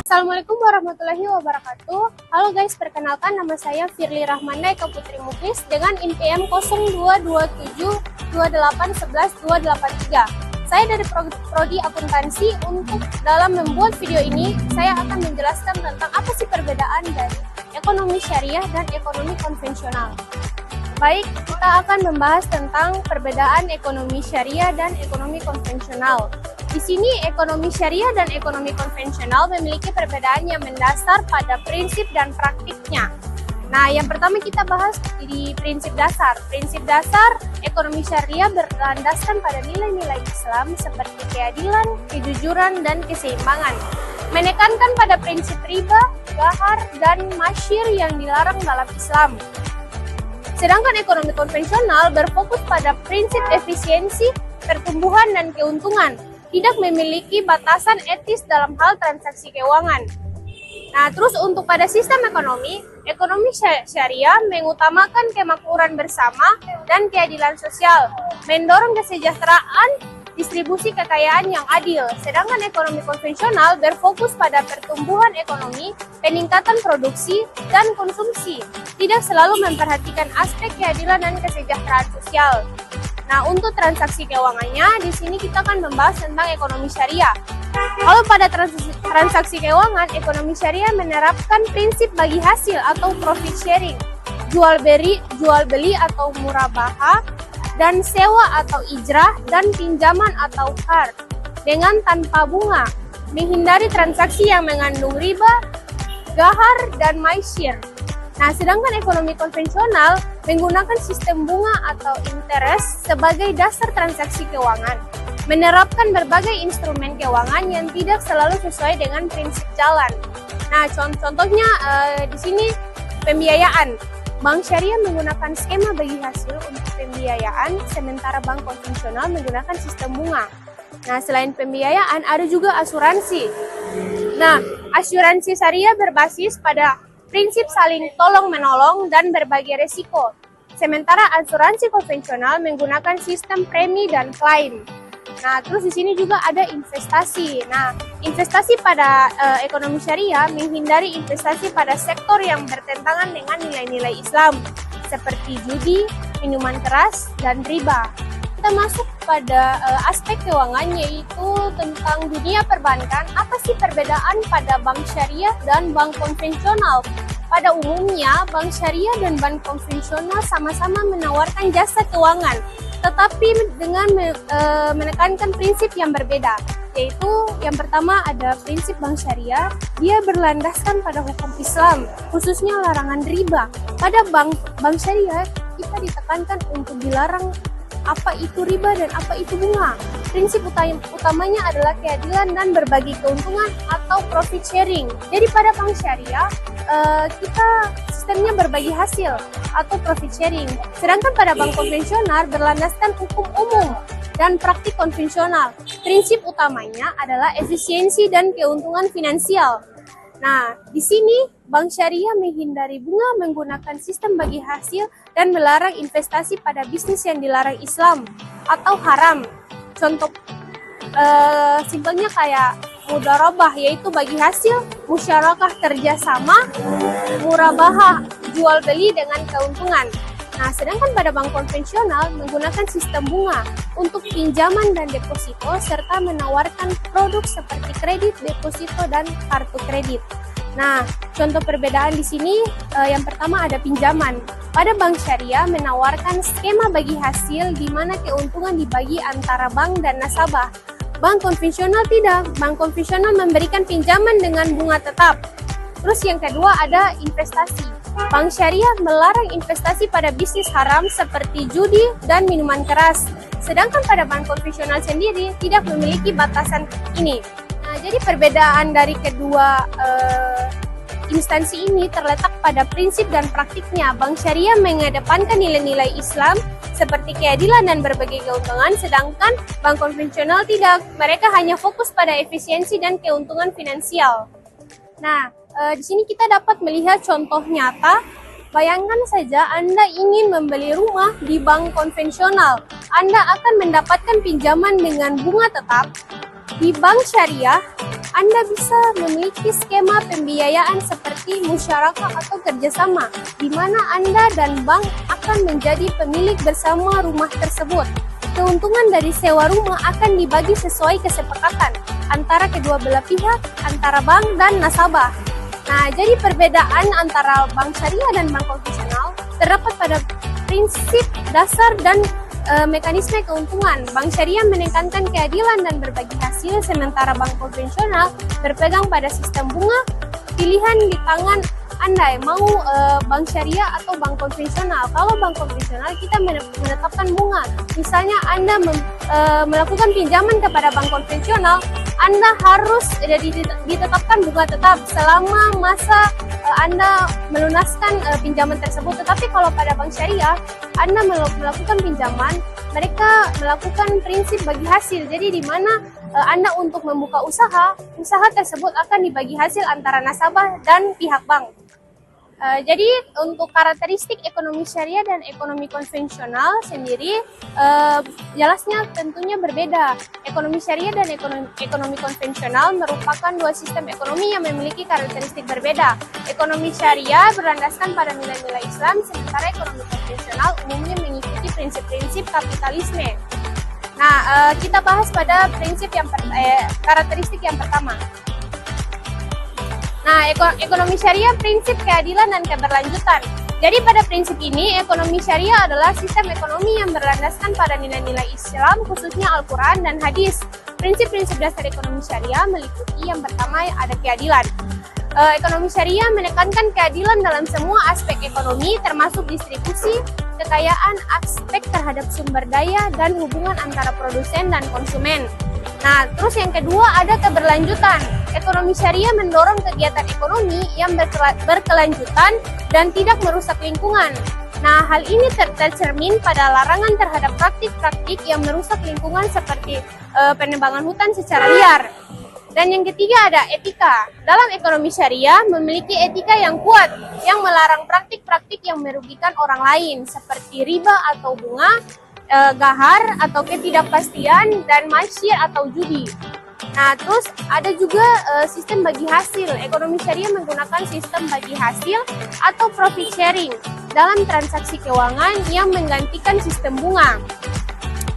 Assalamualaikum warahmatullahi wabarakatuh. Halo guys, perkenalkan nama saya Firly Rahmanda Eka Putri Muklis dengan NPM 0227281123. Saya dari Prodi Akuntansi. Untuk dalam membuat video ini, saya akan menjelaskan tentang apa sih perbedaan dari ekonomi syariah dan ekonomi konvensional. Baik, kita akan membahas tentang perbedaan ekonomi syariah dan ekonomi konvensional. Di sini, ekonomi syariah dan ekonomi konvensional memiliki perbedaan yang mendasar pada prinsip dan praktiknya. Nah, yang pertama kita bahas di prinsip dasar. Prinsip dasar ekonomi syariah berlandaskan pada nilai-nilai Islam seperti keadilan, kejujuran, dan keseimbangan. Menekankan pada prinsip riba, ghahar, dan masyir yang dilarang dalam Islam. Sedangkan ekonomi konvensional berfokus pada prinsip efisiensi, pertumbuhan, dan keuntungan. Tidak memiliki batasan etis dalam hal transaksi keuangan. Nah, terus untuk pada sistem ekonomi syariah mengutamakan kemakmuran bersama dan keadilan sosial, mendorong kesejahteraan, distribusi kekayaan yang adil. Sedangkan ekonomi konvensional berfokus pada pertumbuhan ekonomi, peningkatan produksi, dan konsumsi. Tidak selalu memperhatikan aspek keadilan dan kesejahteraan sosial. Nah, untuk transaksi keuangannya, di sini kita akan membahas tentang ekonomi syariah. Kalau pada transaksi keuangan, ekonomi syariah menerapkan prinsip bagi hasil atau profit sharing, jual beli atau murabaha, dan sewa atau ijrah, dan pinjaman atau qard dengan tanpa bunga, menghindari transaksi yang mengandung riba, ghahar, dan maisir. Nah, sedangkan ekonomi konvensional menggunakan sistem bunga atau interest sebagai dasar transaksi keuangan, menerapkan berbagai instrumen keuangan yang tidak selalu sesuai dengan prinsip jalan. Nah, contohnya di sini pembiayaan. Bank syariah menggunakan skema bagi hasil untuk pembiayaan, sementara bank konvensional menggunakan sistem bunga. Nah, selain pembiayaan, ada juga asuransi. Nah, asuransi syariah berbasis pada prinsip saling tolong-menolong dan berbagi resiko. Sementara asuransi konvensional menggunakan sistem premi dan klaim. Nah, terus di sini juga ada investasi. Nah, investasi pada ekonomi syariah menghindari investasi pada sektor yang bertentangan dengan nilai-nilai Islam, seperti judi, minuman keras, dan riba. Kita masuk pada aspek keuangan, yaitu tentang dunia perbankan. Apa sih perbedaan pada bank syariah dan bank konvensional? Pada umumnya, bank syariah dan bank konvensional sama-sama menawarkan jasa keuangan, tetapi dengan menekankan prinsip yang berbeda, yaitu yang pertama ada prinsip bank syariah, dia berlandaskan pada hukum Islam, khususnya larangan riba. Pada bank syariah, kita ditekankan untuk dilarang apa itu riba dan apa itu bunga. Prinsip utamanya adalah keadilan dan berbagi keuntungan atau profit sharing. Jadi pada bank syariah, kita sistemnya berbagi hasil atau profit sharing. Sedangkan pada bank konvensional berlandaskan hukum umum dan praktik konvensional. Prinsip utamanya adalah efisiensi dan keuntungan finansial. Nah, di sini bank syariah menghindari bunga, menggunakan sistem bagi hasil, dan melarang investasi pada bisnis yang dilarang Islam atau haram. Contoh simpelnya kayak mudharabah, yaitu bagi hasil, musyarakah kerjasama, murabaha jual beli dengan keuntungan. Nah, sedangkan pada bank konvensional menggunakan sistem bunga untuk pinjaman dan deposito, serta menawarkan produk seperti kredit, deposito, dan kartu kredit. Nah, contoh perbedaan di sini yang pertama ada pinjaman. Pada bank syariah menawarkan skema bagi hasil di mana keuntungan dibagi antara bank dan nasabah. Bank konvensional tidak. Bank konvensional memberikan pinjaman dengan bunga tetap. Terus yang kedua ada investasi. Bank syariah melarang investasi pada bisnis haram seperti judi dan minuman keras. Sedangkan pada bank konvensional sendiri tidak memiliki batasan ini. Nah, jadi perbedaan dari kedua instansi ini terletak pada prinsip dan praktiknya. Bank syariah mengedepankan nilai-nilai Islam seperti keadilan dan berbagai keuntungan, sedangkan bank konvensional tidak. Mereka hanya fokus pada efisiensi dan keuntungan finansial. Nah, di sini kita dapat melihat contoh nyata. Bayangkan saja Anda ingin membeli rumah di bank konvensional. Anda akan mendapatkan pinjaman dengan bunga tetap. Di bank syariah, Anda bisa memiliki skema pembiayaan seperti musyarakah atau kerjasama, di mana Anda dan bank akan menjadi pemilik bersama rumah tersebut. Keuntungan dari sewa rumah akan dibagi sesuai kesepakatan antara kedua belah pihak, antara bank dan nasabah. Nah, jadi perbedaan antara bank syariah dan bank konvensional terdapat pada prinsip dasar dan mekanisme keuntungan. Bank syariah menekankan keadilan dan berbagi hasil, sementara bank konvensional berpegang pada sistem bunga. Pilihan di tangan Anda, mau bank syariah atau bank konvensional. Kalau bank konvensional kita menetapkan bunga. Misalnya Anda melakukan pinjaman kepada bank konvensional, Anda harus ditetapkan bunga tetap selama masa Anda melunaskan pinjaman tersebut. Tetapi kalau pada bank syariah, Anda melakukan pinjaman, mereka melakukan prinsip bagi hasil. Jadi di mana Anda untuk membuka usaha tersebut akan dibagi hasil antara nasabah dan pihak bank. Jadi untuk karakteristik ekonomi syariah dan ekonomi konvensional sendiri jelasnya tentunya berbeda. Ekonomi syariah dan ekonomi konvensional merupakan dua sistem ekonomi yang memiliki karakteristik berbeda. Ekonomi syariah berlandaskan pada nilai-nilai Islam, sementara ekonomi konvensional umumnya mengikuti prinsip-prinsip kapitalisme. Nah, kita bahas pada karakteristik yang pertama. Nah, ekonomi syariah prinsip keadilan dan keberlanjutan. Jadi pada prinsip ini, ekonomi syariah adalah sistem ekonomi yang berlandaskan pada nilai-nilai Islam, khususnya Al-Quran dan Hadis. Prinsip-prinsip dasar ekonomi syariah meliputi yang pertama ada keadilan. Ekonomi syariah menekankan keadilan dalam semua aspek ekonomi, termasuk distribusi, kekayaan, aspek terhadap sumber daya, dan hubungan antara produsen dan konsumen. Nah, terus yang kedua ada keberlanjutan. Ekonomi syariah mendorong kegiatan ekonomi yang berkelanjutan dan tidak merusak lingkungan. Nah, hal ini tercermin pada larangan terhadap praktik-praktik yang merusak lingkungan seperti penebangan hutan secara liar. Dan yang ketiga ada etika. Dalam ekonomi syariah memiliki etika yang kuat yang melarang praktik-praktik yang merugikan orang lain seperti riba atau bunga, gahar atau ketidakpastian, dan masyir atau judi. Nah, terus ada juga sistem bagi hasil. Ekonomi syariah menggunakan sistem bagi hasil atau profit sharing dalam transaksi keuangan yang menggantikan sistem bunga.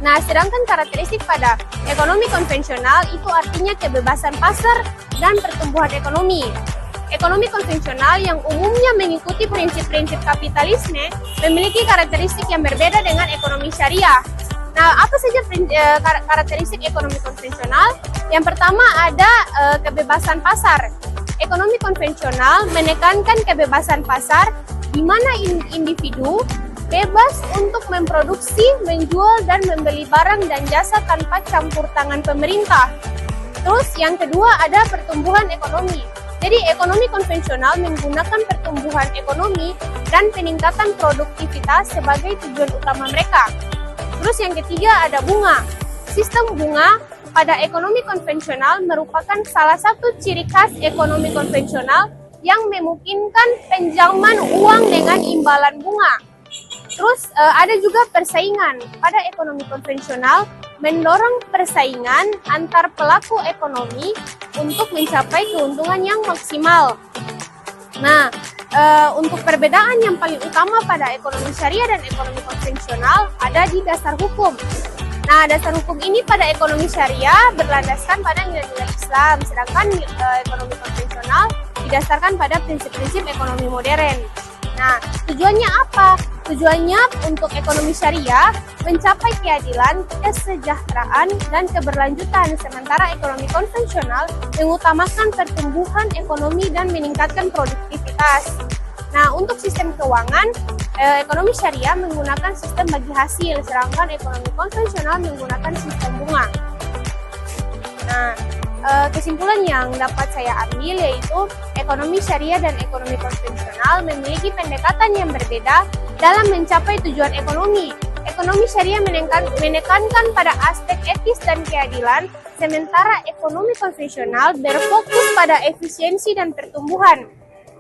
Nah, sedangkan karakteristik pada ekonomi konvensional itu artinya kebebasan pasar dan pertumbuhan ekonomi. Ekonomi konvensional yang umumnya mengikuti prinsip-prinsip kapitalisme memiliki karakteristik yang berbeda dengan ekonomi syariah. Nah, apa saja karakteristik ekonomi konvensional? Yang pertama ada kebebasan pasar. Ekonomi konvensional menekankan kebebasan pasar di mana individu bebas untuk memproduksi, menjual, dan membeli barang dan jasa tanpa campur tangan pemerintah. Terus yang kedua ada pertumbuhan ekonomi. Jadi ekonomi konvensional menggunakan pertumbuhan ekonomi dan peningkatan produktivitas sebagai tujuan utama mereka. Terus yang ketiga ada bunga. Sistem bunga pada ekonomi konvensional merupakan salah satu ciri khas ekonomi konvensional yang memungkinkan pinjaman uang dengan imbalan bunga. Terus ada juga persaingan. Pada ekonomi konvensional mendorong persaingan antar pelaku ekonomi untuk mencapai keuntungan yang maksimal. Nah, untuk perbedaan yang paling utama pada ekonomi syariah dan ekonomi konvensional ada di dasar hukum. Nah, dasar hukum ini pada ekonomi syariah berlandaskan pada nilai-nilai Islam, sedangkan ekonomi konvensional didasarkan pada prinsip-prinsip ekonomi modern. Nah, tujuannya apa? Tujuannya untuk ekonomi syariah mencapai keadilan, kesejahteraan, dan keberlanjutan, sementara ekonomi konvensional mengutamakan pertumbuhan ekonomi dan meningkatkan produktivitas. Nah, untuk sistem keuangan, ekonomi syariah menggunakan sistem bagi hasil, sedangkan ekonomi konvensional menggunakan sistem bunga. Nah, kesimpulan yang dapat saya ambil yaitu ekonomi syariah dan ekonomi konvensional memiliki pendekatan yang berbeda dalam mencapai tujuan ekonomi. Ekonomi syariah menekankan pada aspek etis dan keadilan, sementara ekonomi konvensional berfokus pada efisiensi dan pertumbuhan.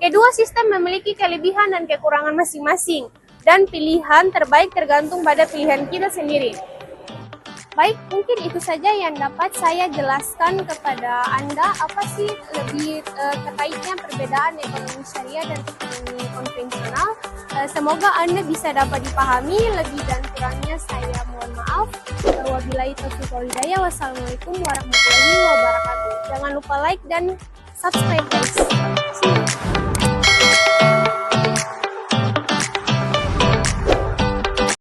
Kedua sistem memiliki kelebihan dan kekurangan masing-masing, dan pilihan terbaik tergantung pada pilihan kita sendiri. Baik, mungkin itu saja yang dapat saya jelaskan kepada Anda, apa sih lebih terkaitnya perbedaan ekonomi syariah dan ekonomi konvensional. Semoga Anda bisa dapat dipahami, lebih dan kurangnya saya mohon maaf. Wabillahi taufiq wal hidayah. Wassalamualaikum warahmatullahi wabarakatuh. Jangan lupa like dan subscribe guys. See you.